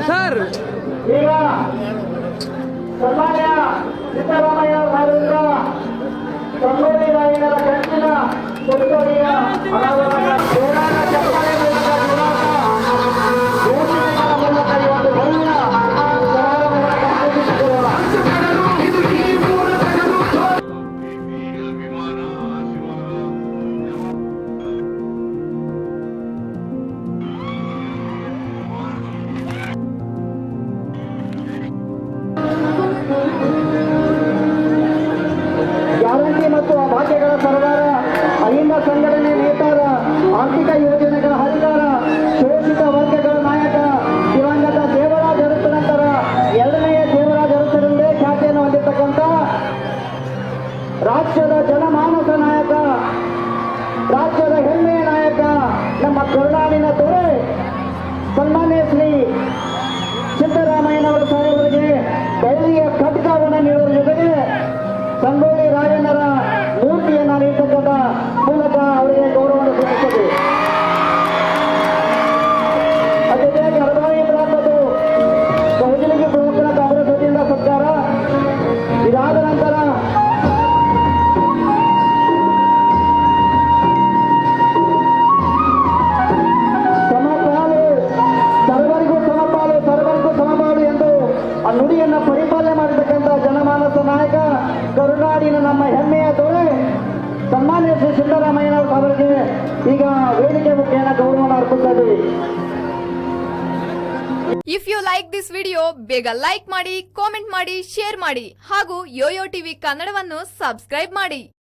Sir ಈಗ ಸನ್ಮಾನ್ಯ ಸಿದ್ದರಾಮಯ್ಯ ಅವರಿಂದ ಸಂಗೊಳ್ಳಿ ರಾಯಣ್ಣರ ಕಂಚಿನ ಕೊಡುಗೆಯ ಅನಾವರಣ ಕೋಲಾರ ಚಪ್ಪಾಳೆ ಮೂಲಕ ಘೋಷಣೆಗಳ ಮೂಲಕ ಈ ಒಂದು ಭವ್ಯ ಸಮಾರಂಭವನ್ನು ಆಯೋಜಿಸಿಕೊಳ್ಳೋಣ. ಗ್ಯಾರಂಟಿ ಮತ್ತು ಭಾಗ್ಯಗಳ ಸರ್ಕಾರ, ಅಹಿಂದ ಸಂಘಟನೆ ನೇತಾರ, ಆರ್ಥಿಕ ಯೋಜನೆಗಳ ಹರಿಕಾರ, ಶೋಷಿತ ವರ್ಗಗಳ ನಾಯಕ ದಿವಂಗತ ದೇವರಾಜ ಅರಸು ನಂತರ ಎರಡನೆಯ ದೇವರಾಜ ಅರಸರೆಂದೇ ಖ್ಯಾತಿಯನ್ನು ಹೊಂದಿರತಕ್ಕಂಥ ರಾಜ್ಯದ ಜನಮಾನಸ ನಾಯಕ, ರಾಜ್ಯದ ಹೆಮ್ಮೆಯ ನಾಯಕ, ನಮ್ಮ ಕರುನಾಡಿನ ದೊರೆ ಸನ್ಮಾನ್ಯ ಶ್ರೀ ಸಿದ್ದರಾಮಯ್ಯನವರ ಸಾಹೇಬರಿಗೆ ಬೆಳ್ಳಿಯ ಖಡ್ಗವನ್ನು ನೀಡುವ ಜೊತೆಗೆ ಸಂಗೊಳ್ಳಿ ರಾಯಣ್ಣರ ಮೂರ್ತಿಯನ್ನು ನೀಡತಕ್ಕಂಥ ಮೂಲಕ ಅವರಿಗೆ ಗೌರವವನ್ನು ಸೂಚಿಸುತ್ತದೆ. ಅದೇ ಜೊತೆಗೆ 15 ಬಹುಜನಿಗೆ ಪ್ರಮುಖರ ಕಾಂಗ್ರೆಸ್ ವತಿಯಿಂದ ಸರ್ಕಾರ ಇದಾದ ನಂತರ ಸಮಪಾಲು ಸರ್ವರಿಗೂ ಸಮಪಾಲು ಸರ್ವರಿಗೂ ಸಮಪಾಲು ಎಂದು ಆ ನುಡಿಯನ್ನು ಪರಿಪಾಲನೆ ಮಾಡತಕ್ಕಂಥ ಜನಮಾನಸ ನಾಯಕ, ಕರುನಾಡಿನ ನಮ್ಮ ಹೆಮ್ಮೆಯ ದೊರೆ ಸನ್ಮಾನ್ಯ ಶ್ರೀ ಸಿದ್ದರಾಮಯ್ಯನವರ ಅವರಿಗೆ ಈಗ ವೇದಿಕೆ ಮುಖೇನ ಗೌರವವನ್ನು ಅರ್ಪಿಸ್ತಾ ಇದ್ದೀವಿ. If you like this video ಬೇಗ ಲೈಕ್ ಮಾಡಿ, ಕಾಮೆಂಟ್ ಮಾಡಿ, ಶೇರ್ ಮಾಡಿ ಹಾಗೂ ಯೋಯೋ ಟಿವಿ ಕನ್ನಡವನ್ನು ಸಬ್ಸ್ಕ್ರೈಬ್ ಮಾಡಿ.